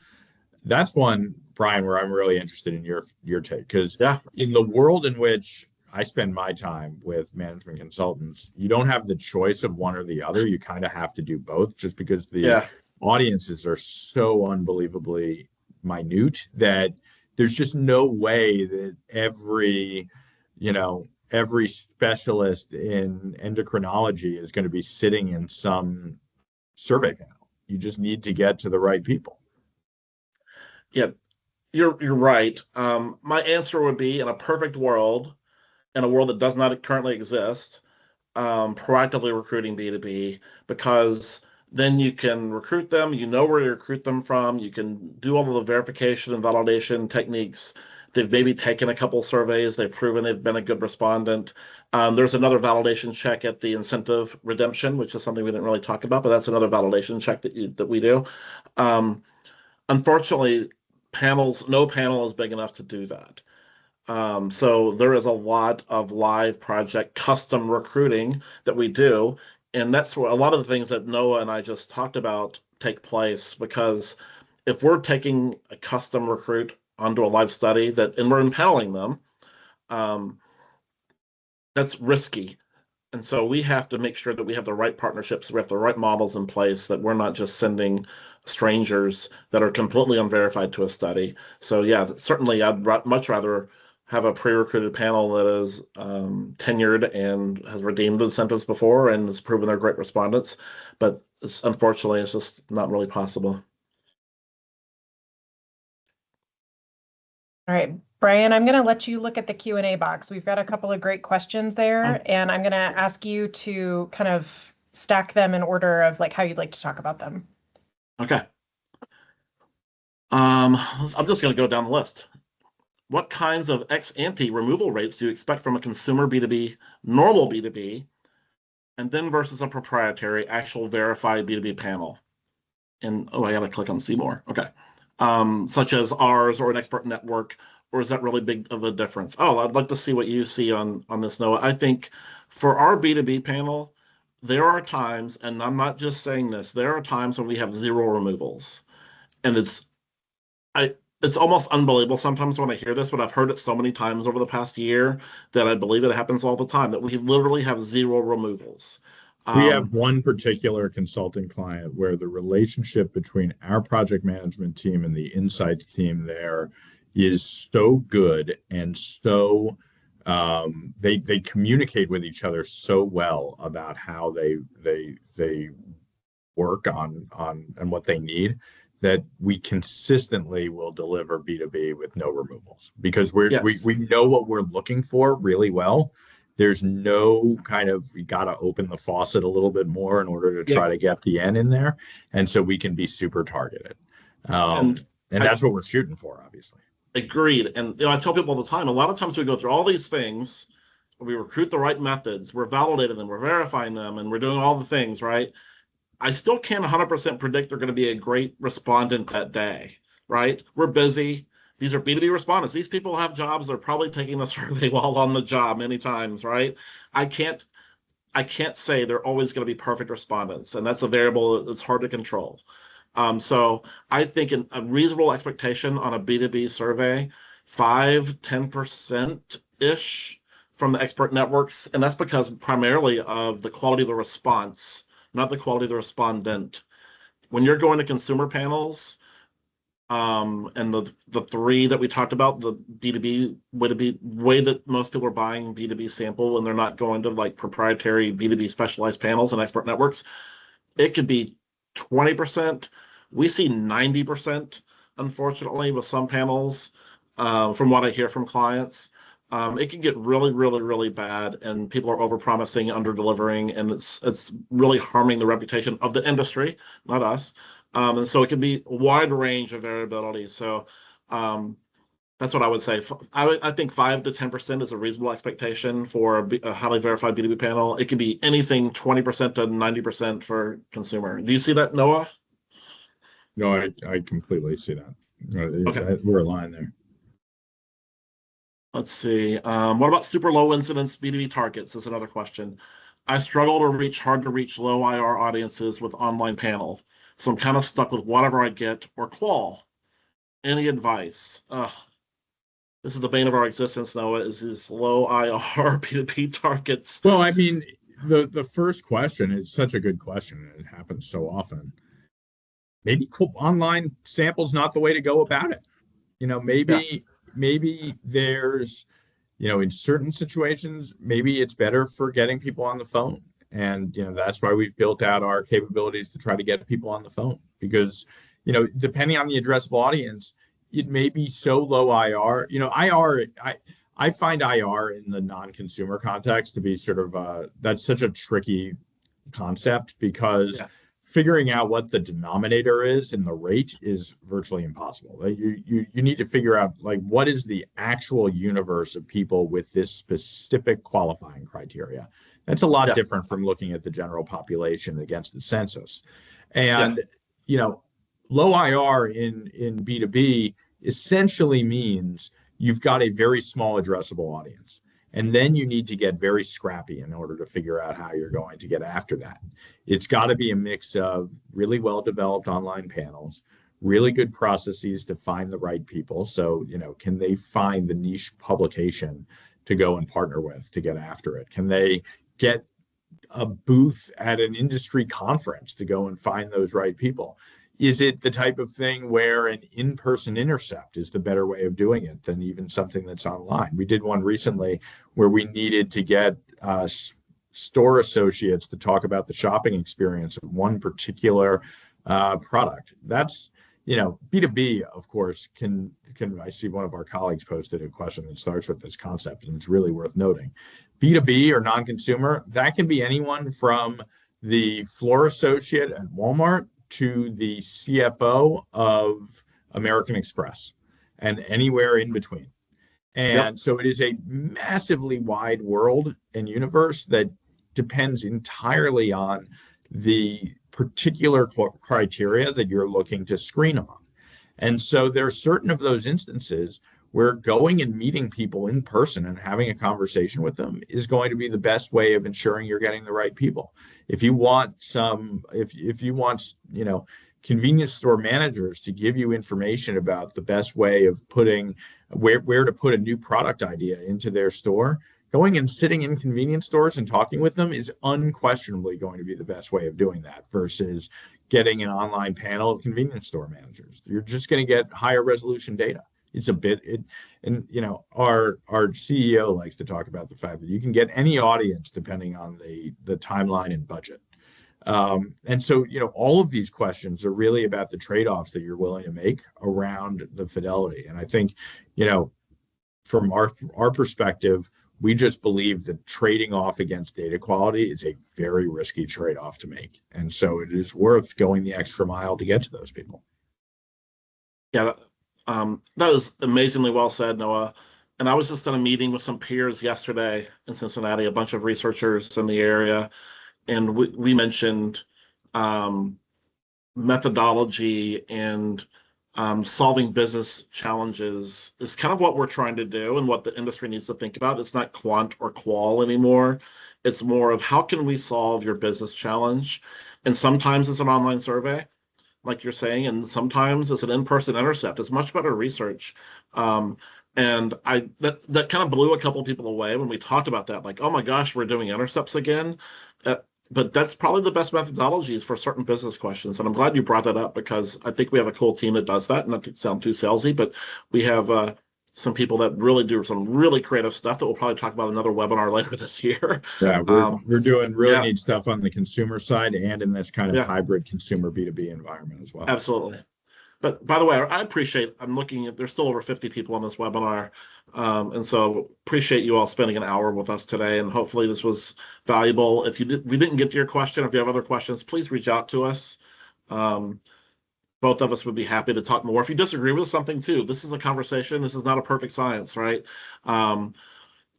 That's one, Brian, where I'm really interested in your take, because in the world in which I spend my time with management consultants, you don't have the choice of one or the other. You kind of have to do both, just because the audiences are so unbelievably minute that there's just no way that every specialist in endocrinology is going to be sitting in some survey panel. You just need to get to the right people. Yeah, you're right. My answer would be, in a perfect world, in a world that does not currently exist, proactively recruiting B2B, because then you can recruit them, where you recruit them from, you can do all of the verification and validation techniques. They've maybe taken a couple surveys, they've proven they've been a good respondent. There's another validation check at the incentive redemption, which is something we didn't really talk about, but that's another validation check that we do. Unfortunately, no panel is big enough to do that. So there is a lot of live project custom recruiting that we do. And that's where a lot of the things that Noah and I just talked about take place, because if we're taking a custom recruit onto a live study and we're impaneling them, that's risky. And so we have to make sure that we have the right partnerships, we have the right models in place, that we're not just sending strangers that are completely unverified to a study. So yeah, certainly I'd much rather have a pre-recruited panel that is tenured and has redeemed incentives before and has proven they're great respondents. But unfortunately, it's just not really possible. All right, Brian, I'm going to let you look at the Q&A box. We've got a couple of great questions there, and I'm going to ask you to kind of stack them in order of like how you'd like to talk about them. Okay. I'm just going to go down the list. What kinds of ex-ante removal rates do you expect from a consumer B2B, normal B2B, and then versus a proprietary, actual verified B2B panel? And I got to click on see more. Okay. Such as ours or an expert network, or is that really big of a difference? Oh, I'd like to see what you see on this, Noah. I think for our B2B panel, there are times, and I'm not just saying this, there are times when we have zero removals. And it's almost unbelievable sometimes when I hear this, but I've heard it so many times over the past year that I believe it happens all the time, that we literally have zero removals. We have one particular consulting client where the relationship between our project management team and the insights team there is so good, and so they communicate with each other so well about how they work on and what they need, that we consistently will deliver B2B with no removals, because we know what we're looking for really well. There's no kind of, you got to open the faucet a little bit more in order to try to get the N in there. And so we can be super targeted. And that's what we're shooting for, obviously. Agreed. And I tell people all the time, a lot of times we go through all these things, we recruit the right methods, we're validating them, we're verifying them, and we're doing all the things, right? I still can't 100% predict they're going to be a great respondent that day, right? We're busy. These are B2B respondents. These people have jobs. They're probably taking the survey while on the job many times, right? I can't say they're always going to be perfect respondents, and that's a variable that's hard to control. So I think a reasonable expectation on a B2B survey, 5-10%-ish from the expert networks, and that's because primarily of the quality of the response, not the quality of the respondent. When you're going to consumer panels, and the three that we talked about, the B2B way that most people are buying B2B sample, and they're not going to like proprietary B2B specialized panels and expert networks, it could be 20%. We see 90%, unfortunately, with some panels, from what I hear from clients. It can get really, really, really bad, and people are overpromising, under-delivering, and it's really harming the reputation of the industry, not us. And so it can be a wide range of variability. So that's what I would say. I think 5 to 10% is a reasonable expectation for a highly verified B2B panel. It could be anything 20% to 90% for consumer. Do you see that, Noah? No, I completely see that. Okay. We're aligned there. Let's see. What about super low incidence B2B targets is another question. I struggle to reach hard to reach low IR audiences with online panels, so I'm kind of stuck with whatever I get or qual. Any advice? This is the bane of our existence, Noah, is these low IR B2B targets. Well, I mean, the first question is such a good question, and it happens so often. Maybe online sample's not the way to go about it. Maybe there's, in certain situations, maybe it's better for getting people on the phone. And, that's why we've built out our capabilities to try to get people on the phone, because, depending on the addressable audience, it may be so low IR. I find IR in the non-consumer context to be sort of, that's such a tricky concept, because figuring out what the denominator is in the rate is virtually impossible. You need to figure out, like, what is the actual universe of people with this specific qualifying criteria. That's a lot different from looking at the general population against the census. And low IR in B2B essentially means you've got a very small addressable audience. And then you need to get very scrappy in order to figure out how you're going to get after that. It's got to be a mix of really well-developed online panels, really good processes to find the right people. So, can they find the niche publication to go and partner with to get after it? Can they get a booth at an industry conference to go and find those right people? Is it the type of thing where an in-person intercept is the better way of doing it than even something that's online? We did one recently where we needed to get store associates to talk about the shopping experience of one particular product. That's, B2B, of course, can I see one of our colleagues posted a question that starts with this concept, and it's really worth noting. B2B or non-consumer, that can be anyone from the floor associate at Walmart to the CFO of American Express and anywhere in between. And so it is a massively wide world and universe that depends entirely on the particular criteria that you're looking to screen on. And so there are certain of those instances where going and meeting people in person and having a conversation with them is going to be the best way of ensuring you're getting the right people. If you want convenience store managers to give you information about the best way of putting where to put a new product idea into their store, going and sitting in convenience stores and talking with them is unquestionably going to be the best way of doing that versus getting an online panel of convenience store managers. You're just going to get higher resolution data. It's our CEO likes to talk about the fact that you can get any audience depending on the timeline and budget. And so, all of these questions are really about the trade-offs that you're willing to make around the fidelity. And I think, from our perspective, we just believe that trading off against data quality is a very risky trade-off to make. And so it is worth going the extra mile to get to those people. Yeah, that was amazingly well said, Noah. And I was just in a meeting with some peers yesterday in Cincinnati, a bunch of researchers in the area, and we mentioned methodology and solving business challenges is kind of what we're trying to do and what the industry needs to think about. It's not quant or qual anymore. It's more of how can we solve your business challenge? And sometimes it's an online survey, like you're saying, and sometimes it's an in-person intercept. It's much better research. And that kind of blew a couple of people away when we talked about that. Like, oh my gosh, we're doing intercepts again. But that's probably the best methodologies for certain business questions. And I'm glad you brought that up because I think we have a cool team that does that. Not to sound too salesy, but we have some people that really do some really creative stuff that we'll probably talk about another webinar later this year. Yeah, we're doing really neat stuff on the consumer side and in this kind of hybrid consumer B2B environment as well. Absolutely. But by the way, I'm looking at, there's still over 50 people on this webinar. And so appreciate you all spending an hour with us today. And hopefully this was valuable. If we didn't get to your question, if you have other questions, please reach out to us. Both of us would be happy to talk more. If you disagree with something too, this is a conversation. This is not a perfect science, right?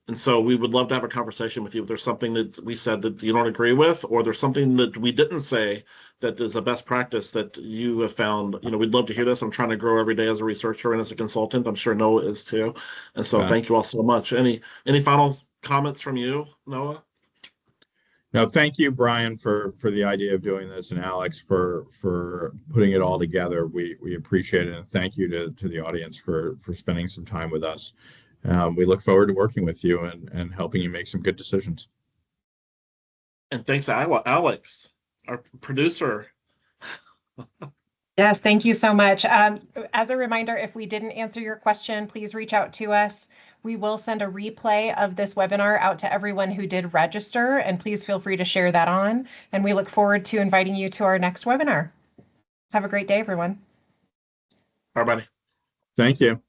And so we would love to have a conversation with you if there's something that we said that you don't agree with, or there's something that we didn't say that is a best practice that you have found. We'd love to hear this. I'm trying to grow every day as a researcher and as a consultant. I'm sure Noah is too. And so thank you all so much. Any final comments from you, Noah? No, thank you, Brian, for the idea of doing this, and Alex for putting it all together. We appreciate it, and thank you to the audience for spending some time with us. We look forward to working with you and helping you make some good decisions. And thanks to Alex, our producer. Yes, thank you so much. As a reminder, if we didn't answer your question, please reach out to us. We will send a replay of this webinar out to everyone who did register, and please feel free to share that on. And we look forward to inviting you to our next webinar. Have a great day, everyone. Bye, buddy. Thank you.